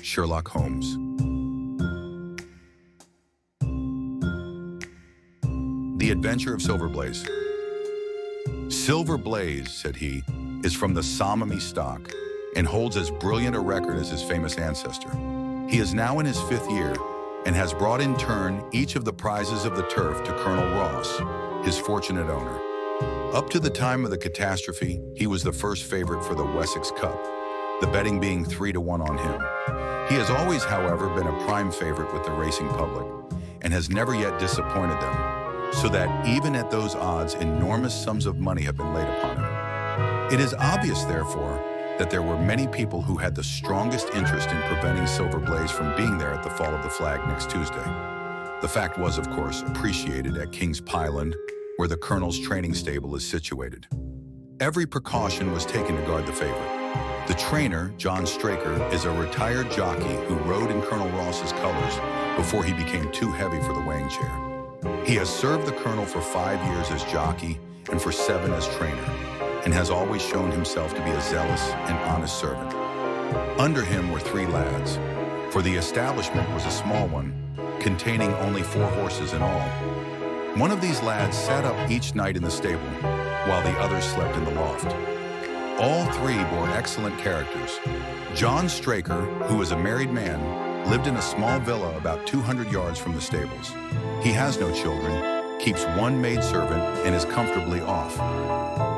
Sherlock Holmes. The Adventure of Silver Blaze. Silver Blaze, said he, is from the Somomy stock and holds as brilliant a record as his famous ancestor. He is now in his 5th year and has brought in turn each of the prizes of the turf to Colonel Ross, his fortunate owner. Up to the time of the catastrophe, he was the first favorite for the Wessex Cup, the betting being 3-1 on him. He has always, however, been a prime favorite with the racing public and has never yet disappointed them, so that even at those odds, enormous sums of money have been laid upon him. It is obvious, therefore, that there were many people who had the strongest interest in preventing Silver Blaze from being there at the fall of the flag next Tuesday. The fact was, of course, appreciated at King's Pyland, where the Colonel's training stable is situated. Every precaution was taken to guard the favorite. The trainer, John Straker, is a retired jockey who rode in Colonel Ross's colors before he became too heavy for the weighing chair. He has served the Colonel for 5 years as jockey and for 7 as trainer, and has always shown himself to be a zealous and honest servant. Under him were 3 lads, for the establishment was a small one, containing only 4 horses in all. One of these lads sat up each night in the stable, while the others slept in the loft. All 3 bore excellent characters. John Straker, who was a married man, lived in a small villa about 200 yards from the stables. He has no children, keeps 1 maidservant, and is comfortably off.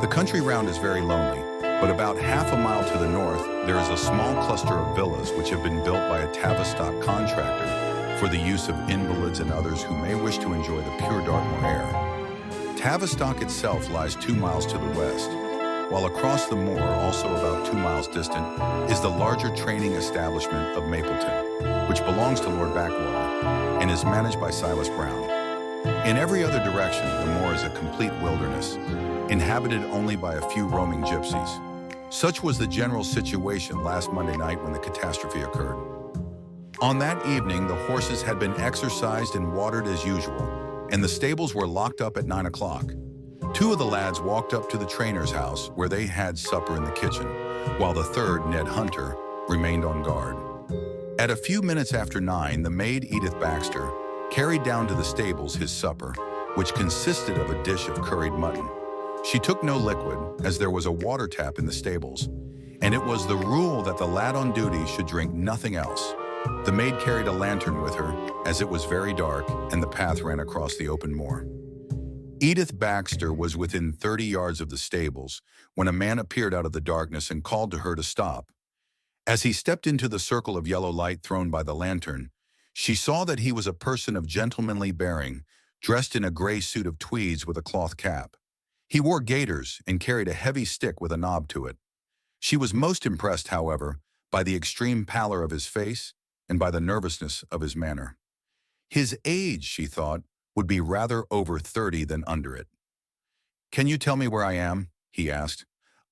The country round is very lonely, but about half a mile to the north, there is a small cluster of villas which have been built by a Tavistock contractor for the use of invalids and others who may wish to enjoy the pure Dartmoor air. Tavistock itself lies 2 miles to the west, while across the moor, also about 2 miles distant, is the larger training establishment of Mapleton, which belongs to Lord Backwater and is managed by Silas Brown. In every other direction, the moor is a complete wilderness, inhabited only by a few roaming gypsies. Such was the general situation last Monday night when the catastrophe occurred. On that evening, the horses had been exercised and watered as usual, and the stables were locked up at 9 o'clock. 2 of the lads walked up to the trainer's house, where they had supper in the kitchen, while the third, Ned Hunter, remained on guard. At a few minutes after 9, the maid Edith Baxter carried down to the stables his supper, which consisted of a dish of curried mutton. She took no liquid, as there was a water tap in the stables, and it was the rule that the lad on duty should drink nothing else. The maid carried a lantern with her, as it was very dark and the path ran across the open moor. Edith Baxter was within 30 yards of the stables when a man appeared out of the darkness and called to her to stop. As he stepped into the circle of yellow light thrown by the lantern, she saw that he was a person of gentlemanly bearing, dressed in a gray suit of tweeds with a cloth cap. He wore gaiters and carried a heavy stick with a knob to it. She was most impressed, however, by the extreme pallor of his face and by the nervousness of his manner. His age, she thought, would be rather over 30 than under it. "Can you tell me where I am?" he asked.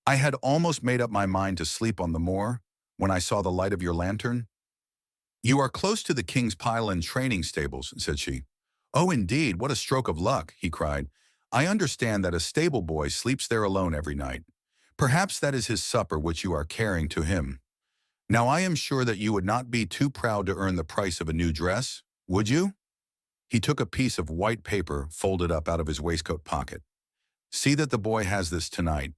"I had almost made up my mind to sleep on the moor when I saw the light of your lantern." "You are close to the King's Pyland training stables," said she. "Oh, indeed, what a stroke of luck," he cried. "I understand that a stable boy sleeps there alone every night. Perhaps that is his supper which you are carrying to him. Now I am sure that you would not be too proud to earn the price of a new dress, would you?" He took a piece of white paper folded up out of his waistcoat pocket. "See that the boy has this tonight,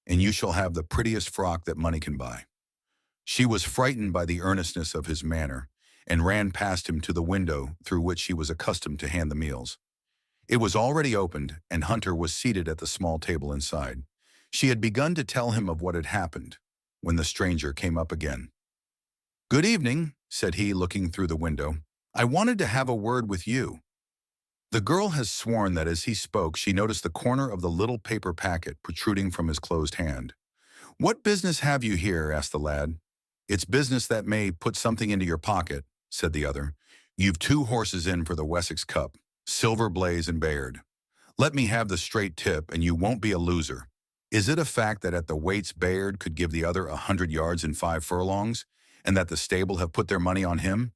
and you shall have the prettiest frock that money can buy." She was frightened by the earnestness of his manner, and ran past him to the window through which she was accustomed to hand the meals. It was already opened, and Hunter was seated at the small table inside. She had begun to tell him of what had happened, when the stranger came up again. "Good evening," said he, looking through the window. "I wanted to have a word with you." The girl has sworn that as he spoke, she noticed the corner of the little paper packet protruding from his closed hand. "What business have you here?" asked the lad. "It's business that may put something into your pocket," said the other. "You've 2 horses in for the Wessex Cup, Silver Blaze and Bayard. Let me have the straight tip, and you won't be a loser. Is it a fact that at the weights Bayard could give the other 100 yards in 5 furlongs, and that the stable have put their money on him?"